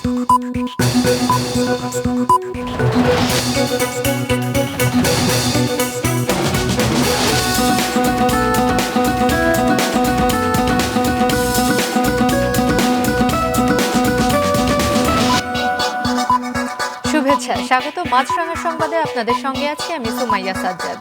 শুভেচ্ছা, স্বাগত মাছরাঙা সংবাদে। আপনাদের সঙ্গে আছি আমি সুমাইয়া সাজ্জাদ।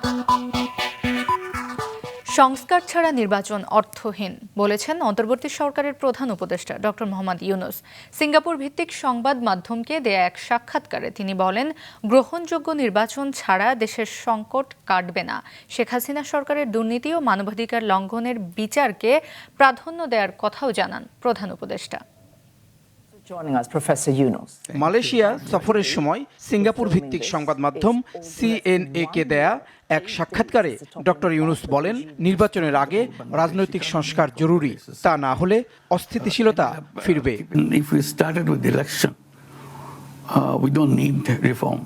সংস্কার ছাড়া নির্বাচন অর্থহীন বলেছেন অন্তর্বর্তী সরকারের প্রধান উপদেষ্টা ডক্টর মোহাম্মদ ইউনূস। সিঙ্গাপুর ভিত্তিক সংবাদ মাধ্যমকে দেয়া এক সাক্ষাৎকারে তিনি বলেন, গ্রহণযোগ্য নির্বাচন ছাড়া দেশের সংকট কাটবে না। শেখ হাসিনা সরকারের দুর্নীতি ও মানবাধিকার লঙ্ঘনের বিচারকে প্রাধান্য দেওয়ার কথাও জানান প্রধান উপদেষ্টা। মালয়েশিয়া সফরের সময় সিঙ্গাপুর ভিত্তিক সংবাদ মাধ্যম সিএনএ-কে দেয়া এক সাক্ষাৎকারে ডক্টর ইউনূস বলেন, নির্বাচনের আগে রাজনৈতিক সংস্কার জরুরি, তা না হলে অস্থিতিশীলতা ফিরবে। We don't need reform.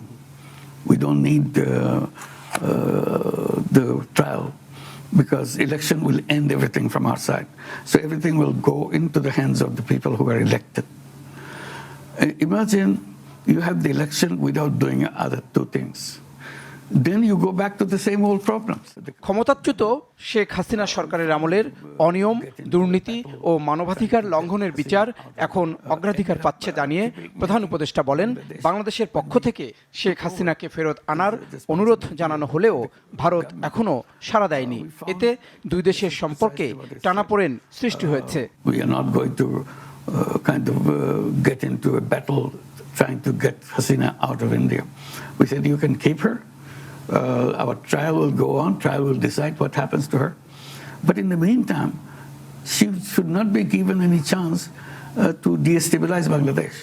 We don't need the trial, because election will end everything from our side. So everything will go into the hands of the people who are elected. Imagine you have the election without doing other two things. Then you go back to the same old problems. ক্ষমতাচ্যুত শেখ হাসিনা সরকারের আমলের অনিয়ম, দুর্নীতি ও মানবাধিকার লঙ্ঘনের বিচার এখন অগ্রাধিকার পাচ্ছে জানিয়ে প্রধান উপদেষ্টা বলেন, বাংলাদেশের পক্ষ থেকে শেখ হাসিনাকে ফেরত আনার অনুরোধ জানানো হলেও ভারত এখনো সাড়া দেয়নি। এতে দুই দেশের সম্পর্কে টানাপোড়েন সৃষ্টি হয়েছে। We are not going to get into a battle trying to get Hasina out of India. We said you can keep her. Our trial will go on. Trial will decide what happens to her. But in the meantime, she should not be given any chance to destabilize Bangladesh.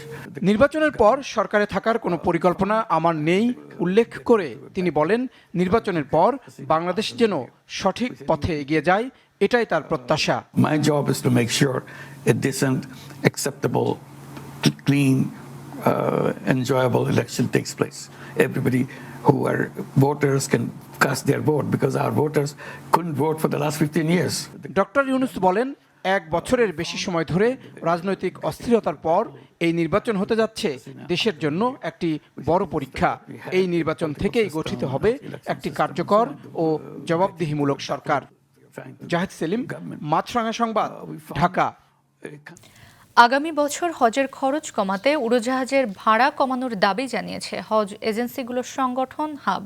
নির্বাচনের পর সরকারে থাকার কোনো পরিকল্পনা আমার নেই উল্লেখ করে তিনি বলেন, নির্বাচনের পর বাংলাদেশ যেন সঠিক পথে এগিয়ে যায়, এটাই তার প্রত্যাশা। My job is to make sure a decent, acceptable, clean, enjoyable election takes place. Everybody who are voters can cast their vote, because our voters couldn't vote for the last 15 years. Doctor Yunus বলেন, এক বছরের বেশি সময় ধরে রাজনৈতিক অস্থিরতার পর এই নির্বাচন হতে যাচ্ছে দেশের জন্য একটি বড় পরীক্ষা। এই নির্বাচন থেকেই গঠিত হবে একটি কার্যকর ও জবাবদিহিমূলক সরকার। জাহিদ সেলিম, মাছরাঙা সংবাদ, ঢাকা। আগামী বছর হজের খরচ কমাতে উড়োজাহাজের ভাড়া কমানোর দাবি জানিয়েছে হজ এজেন্সিগুলোর সংগঠন হাব।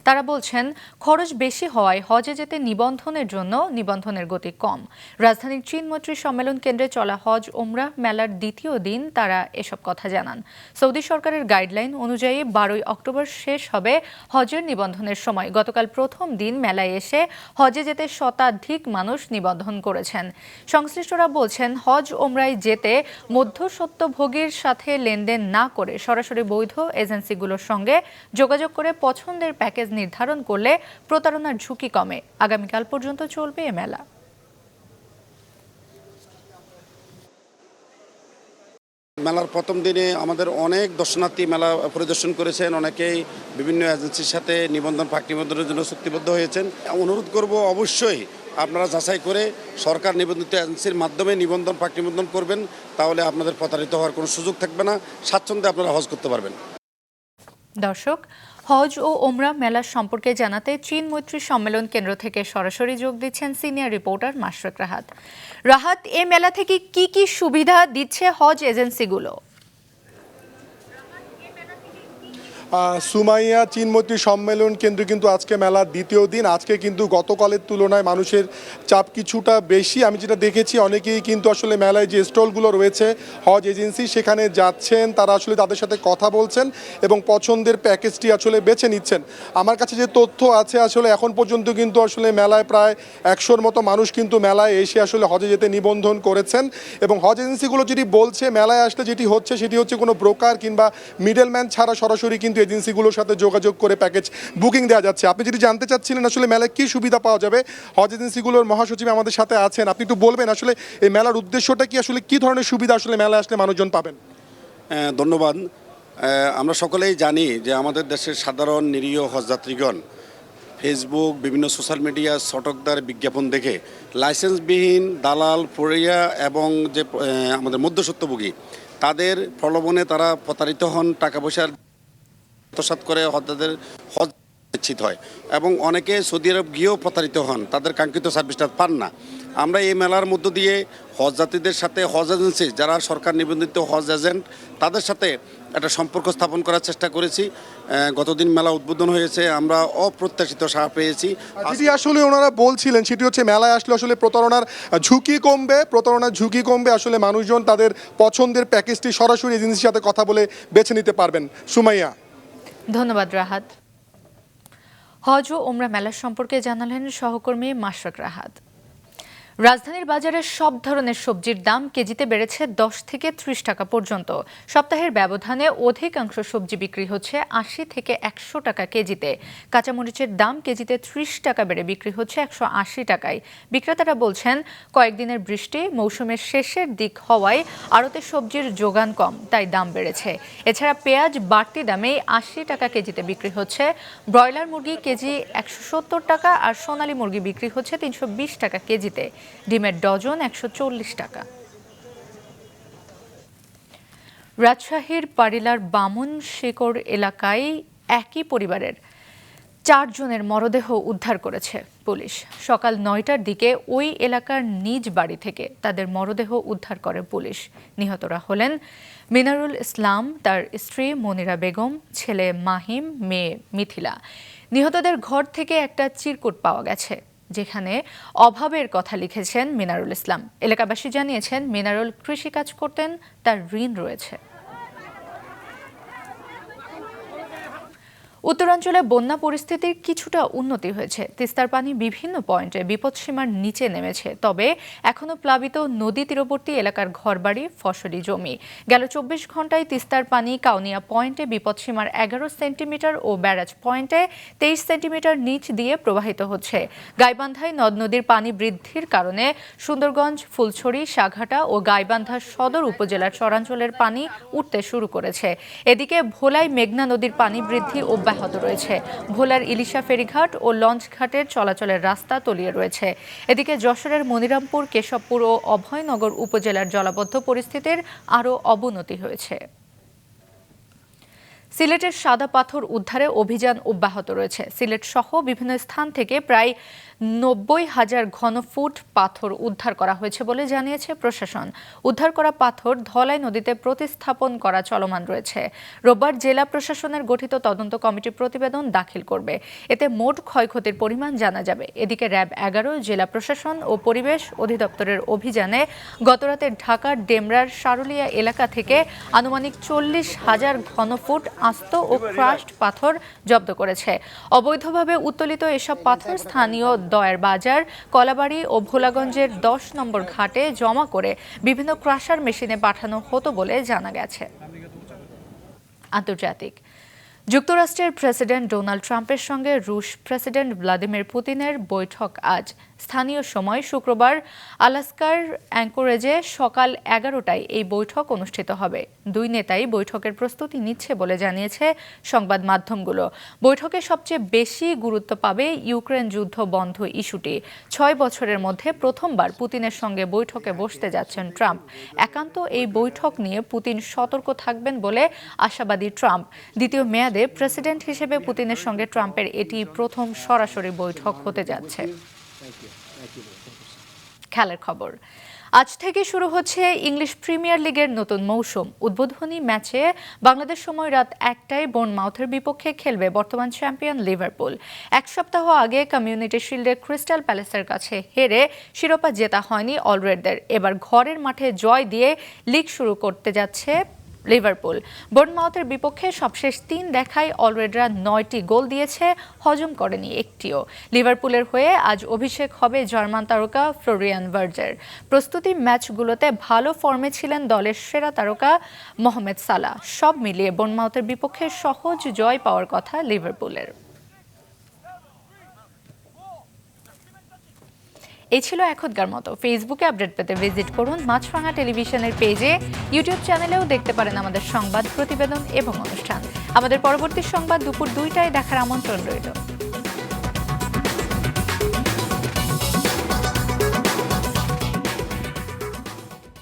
তারা বলছেন, খরচ বেশি হওয়ায় হজে যেতে নিবন্ধনের জন্য নিবন্ধনের গতি কম। রাজধানীর চীন মৈত্রী সম্মেলন কেন্দ্রে চলা হজ ওমরাহ মেলার দ্বিতীয় দিন তারা এসব কথা জানান। সৌদি সরকারের গাইডলাইন অনুযায়ী 12 অক্টোবর শেষ হবে হজের নিবন্ধনের সময়। গতকাল প্রথম দিন মেলায় এসে হজে যেতে শতাধিক মানুষ নিবন্ধন করেছেন। সংশ্লিষ্টরা বলছেন, হজ ওমরায় যেতে মধ্যস্বত্বভোগীর সাথে লেনদেন না করে সরাসরি বৈধ এজেন্সিগুলোর সঙ্গে যোগাযোগ করে পছন্দের প্যাকেজ নির্ধারণ করলে প্রতারণার ঝুঁকি কমে। আগামীকাল পর্যন্ত চলবে এ মেলা। মেলার প্রথম দিনে আমাদের অনেক দর্শনার্থী মেলা পরিদর্শন করেছেন, অনেকেই বিভিন্ন এজেন্সির সাথে নিবন্ধন পাক নিবন্ধনের জন্য চুক্তিবদ্ধ হয়েছেন। অনুরোধ করব, অবশ্যই আপনারা যাচাই করে সরকার নিবন্ধিত এজেন্সির মাধ্যমে নিবন্ধন পাক নিবন্ধন করবেন, তাহলে আপনাদের প্রতারিত হওয়ার কোনো সুযোগ থাকবে না, স্বাচ্ছন্দ্যে আপনারা হজ করতে পারবেন। দর্শক, হজ ও ওমরাহ মেলার সম্পর্কে জানাতে চীন মৈত্রী সম্মেলন কেন্দ্র থেকে সরাসরি যোগ দিচ্ছেন সিনিয়র রিপোর্টার মাশরাক রাহাত। রাহাত, এ মেলা থেকে কি কি সুবিধা দিচ্ছে হজ এজেন্সিগুলো? সুমাইয়া, চীন মৈত্রী সম্মেলন কেন্দ্র কিন্তু আজকে মেলার দ্বিতীয় দিন। আজকে কিন্তু গতকালের তুলনায় মানুষের চাপ কিছুটা বেশি। আমি যেটা দেখেছি, অনেকেই কিন্তু আসলে মেলায় যে স্টলগুলো রয়েছে হজ এজেন্সি, সেখানে যাচ্ছেন, তারা আসলে তাদের সাথে কথা বলছেন এবং পছন্দের প্যাকেজটি আসলে বেছে নিচ্ছেন। আমার কাছে যে তথ্য আছে, আসলে এখন পর্যন্ত কিন্তু আসলে মেলায় প্রায় 100-র মতো মানুষ কিন্তু মেলায় এসে আসলে হজে যেতে নিবন্ধন করেছেন। এবং হজ এজেন্সিগুলো যেটি বলছে, মেলায় আসলে যেটি হচ্ছে সেটি হচ্ছে কোনো ব্রোকার কিংবা মিডলম্যান ছাড়া সরাসরি কিন্তু এজেন্সিগুলোর সাথে যোগাযোগ করে প্যাকেজ বুকিং দেওয়া যাচ্ছে। আপনি যদি জানতে চাচ্ছিলেন আসলে মেলায় কি সুবিধা পাওয়া যাবে, হজ এজেন্সিগুলোর মহাসচিব আমাদের সাথে আছেন, আপনি একটু বলবেন আসলে এই মেলার উদ্দেশ্যটা কি, আসলে কি ধরনের সুবিধা আসলে মেলায় আসলে মানুষজন পাবেন? ধন্যবাদ। আমরা সকলেই জানি যে আমাদের দেশের সাধারণ নিরীহ হজযাত্রীগণ ফেসবুক, বিভিন্ন সোশ্যাল মিডিয়া, সটকদার বিজ্ঞাপন দেখে লাইসেন্সবিহীন দালাল, পড়িয়া এবং যে আমাদের মধ্যস্বত্বভোগী তাদের প্রলোভনে তারা প্রতারিত হন, টাকা পয়সার আত্মসাৎ করে তাদের হজ নিশ্চিত হয় এবং অনেকে সৌদি আরব গিয়েও প্রতারিত হন, তাদের কাঙ্ক্ষিত সার্ভিসটা পান না। আমরা এই মেলার মধ্য দিয়ে হজ যাত্রীদের সাথে হজ এজেন্সি যারা সরকার নিবন্ধিত হজ এজেন্ট তাদের সাথে একটা সম্পর্ক স্থাপন করার চেষ্টা করেছি। গতদিন মেলা উদ্বোধন হয়েছে, আমরা অপ্রত্যাশিত সাড়া পেয়েছি। যেটি আসলে ওনারা বলছিলেন সেটি হচ্ছে মেলায় আসলে আসলে প্রতারণার ঝুঁকি কমবে, আসলে মানুষজন তাদের পছন্দের প্যাকেজটি সরাসরি এজেন্সির সাথে কথা বলে বেছে নিতে পারবেন। সুমাইয়া, ধন্যবাদ রাহাত। হজ ও ওমরা মেলার সম্পর্কে জানালেন সহকর্মী মাশরাক রাহাত। রাজধানীর বাজারে সব ধরনের সবজির দাম কেজিতে বেড়েছে 10 থেকে 30 টাকা পর্যন্ত। সপ্তাহের ব্যবধানে অধিকাংশ সবজি বিক্রি হচ্ছে 80 থেকে 100 টাকা কেজিতে। কাঁচামরিচের দাম কেজিতে 30 টাকা বেড়ে বিক্রি হচ্ছে 180 টাকায়। বিক্রেতারা বলছেন কয়েকদিনের বৃষ্টি মৌসুমের শেষের দিক হওয়ায় আড়তে সবজির যোগান কম, তাই দাম বেড়েছে। এছাড়া পেঁয়াজ বাড়তি দামে 80 টাকা কেজিতে বিক্রি হচ্ছে। ব্রয়লার মুরগি কেজি 170 টাকা আর সোনালী মুরগি বিক্রি হচ্ছে 320 টাকা কেজিতে। ডিমের ডজন 140 টাকা। রাজশাহীর পারিলার বামুন শেকড় এলাকায় একই পরিবারের 4 জনের মরদেহ উদ্ধার করেছে পুলিশ। সকাল 9টার দিকে ওই এলাকার নিজ বাড়ি থেকে তাদের মরদেহ উদ্ধার করে পুলিশ। নিহতরা হলেন মিনারুল ইসলাম, তার স্ত্রী মনিরা বেগম, ছেলে মাহিম, মেয়ে মিথিলা। নিহতদের ঘর থেকে একটা চিরকুট পাওয়া গেছে, যেখানে অভাবের কথা লিখেছেন মিনারুল ইসলাম। এলাকাবাসী জানিয়েছেন মিনারুল কৃষিকাজ করতেন, তার ঋণ রয়েছে। উত্তরাঞ্চলে বন্যা পরিস্থিতির কিছুটা উন্নতি হয়েছে। তিস্তার পানি বিভিন্ন পয়েন্টে বিপদসীমার নিচে নেমেছে, তবে এখনো প্লাবিত নদী তীরবর্তী এলাকার ঘরবাড়ি, ফসলি জমি। গেল 24 ঘন্টায় তিস্তার পানি কাউনিয়া পয়েন্টে বিপদসীমার 11 সেন্টিমিটার ও ব্যারাজ পয়েন্টে 23 সেন্টিমিটার নিচ দিয়ে প্রবাহিত হচ্ছে। গাইবান্ধায় নদ নদীর পানি বৃদ্ধির কারণে সুন্দরগঞ্জ, ফুলছড়ি, সাঘাটা ও গাইবান্ধা সদর উপজেলার চরাঞ্চলের পানি উঠতে শুরু করেছে। এদিকে ভোলায় মেঘনা নদীর পানি বৃদ্ধি অব্যাহত রয়েছে। ভোলার ইলিশা ফেরিঘাট ও লঞ্চ ঘাটের চলাচলের রাস্তা তলিয়ে রয়েছে। এদিকে যশোরের মনিরামপুর, কেশবপুর ও অভয়নগর উপজেলার জলাবদ্ধ পরিস্থিতির আরও অবনতি হয়েছে। সিলেটের সাদা পাথর উদ্ধারে অভিযান অব্যাহত রয়েছে। সিলেট সহ বিভিন্ন স্থান থেকে প্রায় 90,000 ঘনফুট পাথর উদ্ধার করা হয়েছে বলে জানিয়েছে প্রশাসন। উদ্ধার করা পাথর ধলাই নদীতে প্রতিস্থাপন করা চলমান রয়েছে। রোববার জেলা প্রশাসনের গঠিত তদন্ত কমিটি প্রতিবেদন দাখিল করবে। এতে মোট ক্ষয়ক্ষতির পরিমাণ জানা যাবে। এদিকে র্যাব 11, জেলা প্রশাসন ও পরিবেশ অধিদপ্তরের অভিযানে গতরাতে ঢাকার ডেমরার সারুলিয়া এলাকা থেকে আনুমানিক 40,000 ঘনফুট আস্ত ও ক্রাশড পাথর জব্দ করেছে। অবৈধভাবে উত্তোলিত এসব পাথর স্থানীয় দয়ার বাজার, কলাবাড়ি ও ভোলাগঞ্জের 10 নম্বর ঘাটে জমা করে বিভিন্ন ক্রাশার মেশিনে পাঠানো হতো বলে জানা গেছে। আন্তর্জাতিক। যুক্তরাষ্ট্রের প্রেসিডেন্ট ডোনাল্ড ট্রাম্পের সঙ্গে রুশ প্রেসিডেন্ট ভ্লাদিমির পুতিনের বৈঠক আজ। স্থানীয় সময় শুক্রবার আলাস্কার অ্যাঙ্কোরেজে সকাল 11টায় এই বৈঠক অনুষ্ঠিত হবে। দুই নেতাই বৈঠকের প্রস্তুতি নিচ্ছে বলে জানিয়েছে সংবাদ মাধ্যমগুলো। বৈঠকে সবচেয়ে বেশি গুরুত্ব পাবে ইউক্রেন যুদ্ধ বন্ধ ইস্যুটি। 6 বছরের মধ্যে প্রথমবার পুতিনের সঙ্গে বৈঠকে বসতে যাচ্ছেন ট্রাম্প। একান্ত এই বৈঠক নিয়ে পুতিন সতর্ক থাকবেন বলে আশাবাদী ট্রাম্প। দ্বিতীয় মেয়াদে প্রেসিডেন্ট হিসেবে পুতিনের সঙ্গে ট্রাম্পের এটি প্রথম সরাসরি বৈঠক হতে যাচ্ছে। খেলার খবর। আজ থেকে শুরু হচ্ছে ইংলিশ প্রিমিয়ার লিগের নতুন মৌসুম। উদ্বোধনী ম্যাচে বাংলাদেশ সময় রাত 1টায় বোর্নমাউথের বিপক্ষে খেলবে বর্তমান চ্যাম্পিয়ন লিভারপুল। এক সপ্তাহ আগে কমিউনিটি শিল্ডে ক্রিস্টাল প্যালেসের কাছে হেরে শিরোপা জেতা হয়নি অলরেডদের। এবার ঘরের মাঠে জয় দিয়ে লিগ শুরু করতে যাচ্ছে লিভারপুল। বোর্নমাউথের বিপক্ষে সবশেষ 3 দেখায় অলরেডরা 9টি গোল দিয়েছে, হজম করেনি একটিও। লিভারপুলের হয়ে আজ অভিষেক হবে জার্মান তারকা ফ্লোরিয়ান ভার্জের। প্রস্তুতি ম্যাচগুলোতে ভালো ফর্মে ছিলেন দলের সেরা তারকা মোহামেদ সালাহ। সব মিলিয়ে বোর্নমাউথের বিপক্ষে সহজ জয় পাওয়ার কথা লিভারপুলের। এই ছিল এখনকার মতো। ফেসবুকে আপডেট পেতে ভিজিট করুন মাছরাঙা টেলিভিশনের পেজে। ইউটিউব চ্যানেলেও দেখতে পারেন আমাদের সংবাদ, প্রতিবেদন এবং অনুষ্ঠান। আমাদের পরবর্তী সংবাদ দুপুর 2টায় দেখার আমন্ত্রণ রইল।